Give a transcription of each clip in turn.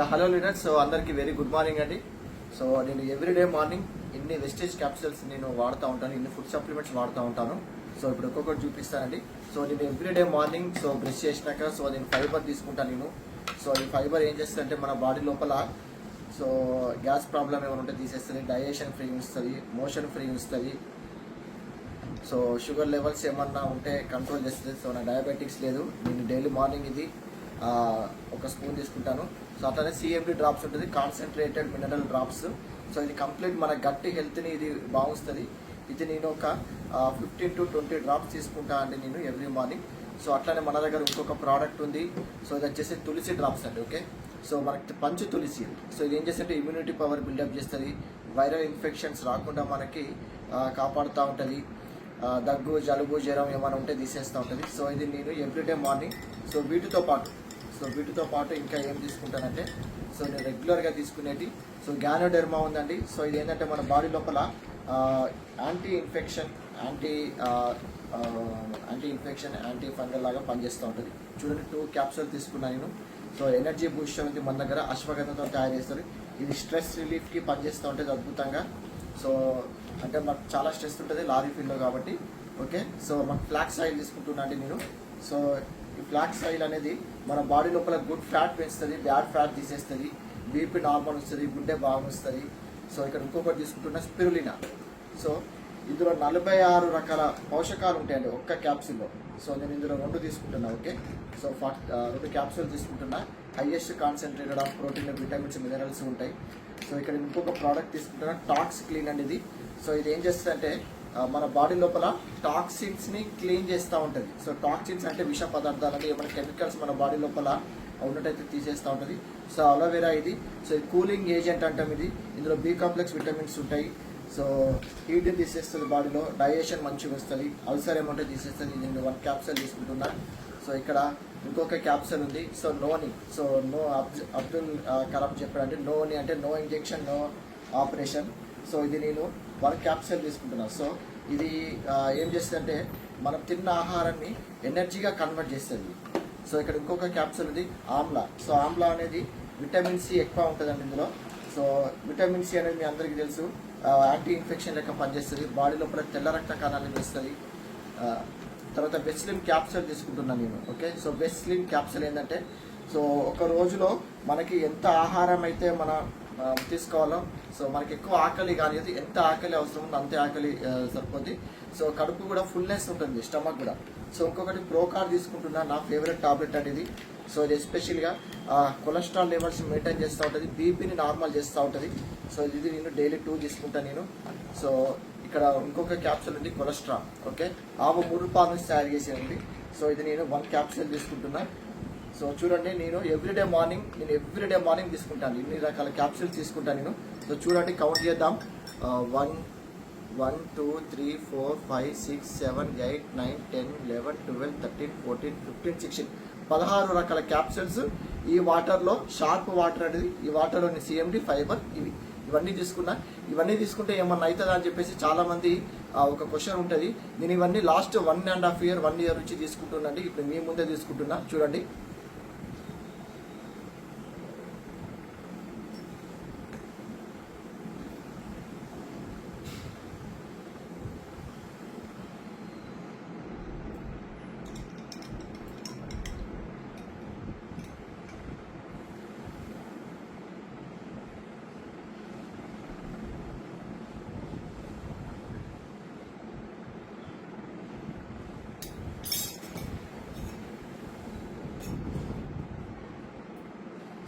Hello leaders. So అందరికి very good morning అండి. So నేను ఎవ్రీడే మార్నింగ్ ఇన్ని వెస్టేజ్ క్యాప్సూల్స్ నేను వాడుతూ ఉంటాను, ఇన్ని ఫుడ్ సప్లిమెంట్స్ వాడుతూ ఉంటాను. సో ఇప్పుడు ఒక్కొక్కటి చూపిస్తానండి. సో నేను ఎవ్రీడే మార్నింగ్ సో బ్రష్ చేసినాక సో నేను ఫైబర్ తీసుకుంటాను నేను. సో ఈ ఫైబర్ ఏం చేస్తుందంటే మన బాడీ లోపల సో గ్యాస్ ప్రాబ్లం ఏమైనా ఉంటే తీసేస్తుంది, డైజెషన్ ఫ్రీ ఉంచుతుంది, మోషన్ ఫ్రీ ఉంచుతుంది. సో షుగర్ లెవెల్స్ ఏమన్నా ఉంటే కంట్రోల్ చేస్తుంది. సో నా డయాబెటిక్స్ లేదు. నేను డైలీ మార్నింగ్ ఇది ఒక స్పూన్ తీసుకుంటాను. సో అట్లానే సిఎండి డ్రాప్స్ ఉంటుంది, కాన్సన్ట్రేటెడ్ మినరల్ డ్రాప్స్. సో ఇది కంప్లీట్ మన గట్టి హెల్త్ని ఇది బాగుస్తుంది. ఇది నేను ఒక 15 to 20 డ్రాప్స్ తీసుకుంటా అండి నేను ఎవ్రీ మార్నింగ్. సో అట్లానే మన దగ్గర ఇంకొక ప్రోడక్ట్ ఉంది. సో ఇది వచ్చేసి తులసి డ్రాప్స్ అండి. ఓకే, సో మనకి పంచు తులసి. సో ఇది ఏం చేస్తే ఇమ్యూనిటీ పవర్ బిల్డప్ చేస్తుంది, వైరల్ ఇన్ఫెక్షన్స్ రాకుండా మనకి కాపాడుతూ ఉంటుంది, దగ్గు జలుబు జ్వరం ఏమైనా ఉంటే తీసేస్తూ ఉంటుంది. సో ఇది నేను ఎవ్రీడే మార్నింగ్. సో వీటితో పాటు ఇంకా ఏం తీసుకుంటానంటే సో నేను రెగ్యులర్గా తీసుకునేది సో గ్యానోడెర్మా ఉందండి. సో ఇది ఏంటంటే మన బాడీ లోపల యాంటీ ఇన్ఫెక్షన్ యాంటీ ఫంగల్ లాగా పనిచేస్తూ ఉంటుంది. చూడండి 2 క్యాప్సూల్ తీసుకున్నాను నేను. సో ఎనర్జీ బూస్ట్ ఉంది మన దగ్గర, అశ్వగంధతో తయారు చేస్తారు. ఇది స్ట్రెస్ రిలీఫ్కి పనిచేస్తూ ఉంటుంది అద్భుతంగా. సో అంటే మాకు చాలా స్ట్రెస్ ఉంటుంది లారీ ఫీల్డ్లో కాబట్టి. ఓకే, సో మాకు ఫ్లాక్స్ ఆయిల్ తీసుకుంటున్నా అండి నేను. సో ఈ ఫ్లాక్స్ ఆయిల్ అనేది మన బాడీ లోపల గుడ్ ఫ్యాట్ పెంచుతుంది, బ్యాడ్ ఫ్యాట్ తీసేస్తుంది, బీపీ నార్మల్ వస్తుంది, గుండె బాగా వస్తుంది. సో ఇక్కడ ఇంకొకటి తీసుకుంటున్న స్పిరులినా. సో ఇందులో 46 రకాల పోషకాలు ఉంటాయండి ఒక్క క్యాప్సూల్లో. సో నేను ఇందులో 2 తీసుకుంటున్నా. ఓకే, సో 2 క్యాప్సూల్ తీసుకుంటున్నా. Highest concentrated of protein, vitamins, minerals ఉంటాయి. సో ఇక్కడ ఇంకొక ప్రోడక్ట్ తీసుకుంటున్నా, టాక్స్ క్లీన్ అండి ఇది. సో ఇది ఏం చేస్తుందంటే మన బాడీ లోపల టాక్సిన్స్ని క్లీన్ చేస్తూ ఉంటుంది. సో టాక్సిన్స్ అంటే విష పదార్థాలు, అంటే ఏమైనా కెమికల్స్ మన బాడీ లోపల ఉన్నట్టయితే తీసేస్తూ ఉంటుంది. సో అలోవెరా ఇది. సో ఇది కూలింగ్ ఏజెంట్ అంటాం ఇది. ఇందులో బి కాంప్లెక్స్ విటమిన్స్ ఉంటాయి. సో హీట్ని తీసేస్తుంది బాడీలో, డైజెషన్ మంచిగా వస్తుంది, అల్సర్ ఏమంటే తీసేస్తుంది. నేను 1 క్యాప్సూల్ తీసుకుంటున్నా. సో ఇక్కడ ఇంకొక క్యాప్సూల్ ఉంది. So noni. So Abdul Kalam చెప్పాడంటే నోని అంటే no injection no operation. So ఇది నేను 1 క్యాప్సూల్ తీసుకుంటున్నాను. సో ఇది ఏం చేస్తుందంటే మనం తిన్న ఆహారాన్ని ఎనర్జీగా కన్వర్ట్ చేస్తుంది. సో ఇక్కడ ఇంకొక క్యాప్సూల్ ఉంది ఆమ్లా. సో ఆమ్లా అనేది విటమిన్ సి ఎక్కువ ఉంటుందండి ఇందులో. సో విటమిన్ సి అనేది మీ అందరికీ తెలుసు, యాంటీ ఇన్ఫెక్షన్ లెక్క పనిచేస్తుంది, బాడీ లోపల తెల్ల రక్త కణాలను వేస్తుంది. తర్వాత బెస్లిన్ క్యాప్సూల్ తీసుకుంటున్నాను నేను. ఓకే, సో బెస్లిన్ క్యాప్సూల్ ఏంటంటే సో ఒక రోజులో మనకి ఎంత ఆహారం అయితే మన తీసుకోవాలో, సో మనకి ఎక్కువ ఆకలి కానీ ఎంత ఆకలి అవసరం ఉందో అంతే ఆకలి సరిపోద్ది. సో కడుపు కూడా ఫుల్నెస్ ఉంటుంది, స్టమక్ కూడా. సో ఇంకొకటి ప్రోకార్ తీసుకుంటున్నా, నా ఫేవరెట్ టాబ్లెట్ అనేది. సో ఇది ఎస్పెషల్గా కొలెస్ట్రాల్ లెవెల్స్ మెయింటైన్ చేస్తూ ఉంటుంది, బీపీని నార్మల్ చేస్తూ ఉంటుంది. సో ఇది నేను డైలీ 2 తీసుకుంటాను నేను. సో ఇక్కడ ఇంకొక క్యాప్సూల్ ఉంది కొలెస్ట్రాల్. ఓకే, ఆవు 3 పాల నుంచి తయారు చేసేది. సో ఇది నేను 1 క్యాప్సూల్ తీసుకుంటున్నా. సో చూడండి నేను ఎవ్రీడే మార్నింగ్ తీసుకుంటాను, ఇన్ని రకాల క్యాప్సూల్స్ తీసుకుంటాను నేను. సో చూడండి కౌంట్ చేద్దాం. 1 2 3 4 5 6 7 8 9 10 11 12 13 14 15 16 16 రకాల క్యాప్సూల్స్ ఈ వాటర్లో. షార్ప్ వాటర్ అనేది ఈ వాటర్లోని సిఎండి ఫైబర్ ఇవన్నీ తీసుకున్నా. ఇవన్నీ తీసుకుంటే ఏమన్నా అవుతుందా అని చెప్పేసి చాలా మంది ఒక క్వశ్చన్ ఉంటుంది. నేను ఇవన్నీ లాస్ట్ 1.5 year 1 year నుంచి తీసుకుంటున్నాండి. ఇప్పుడు మీ ముందే తీసుకుంటున్నా చూడండి.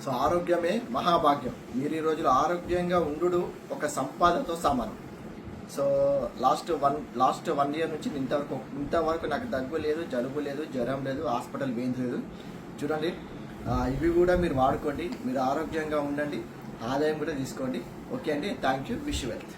సో ఆరోగ్యమే మహాభాగ్యం. మీరు ఈ రోజులో ఆరోగ్యంగా ఉండు ఒక సంపాదనతో సమానం. సో లాస్ట్ 1 year నుంచి ఇంతవరకు నాకు దగ్గు లేదు, జలుబు లేదు, జ్వరం లేదు, హాస్పిటల్ వేయించ లేదు. చూడండి ఇవి కూడా మీరు వాడుకోండి, మీరు ఆరోగ్యంగా ఉండండి, ఆదాయం కూడా తీసుకోండి. ఓకే అండి, thank you, wish you wealth.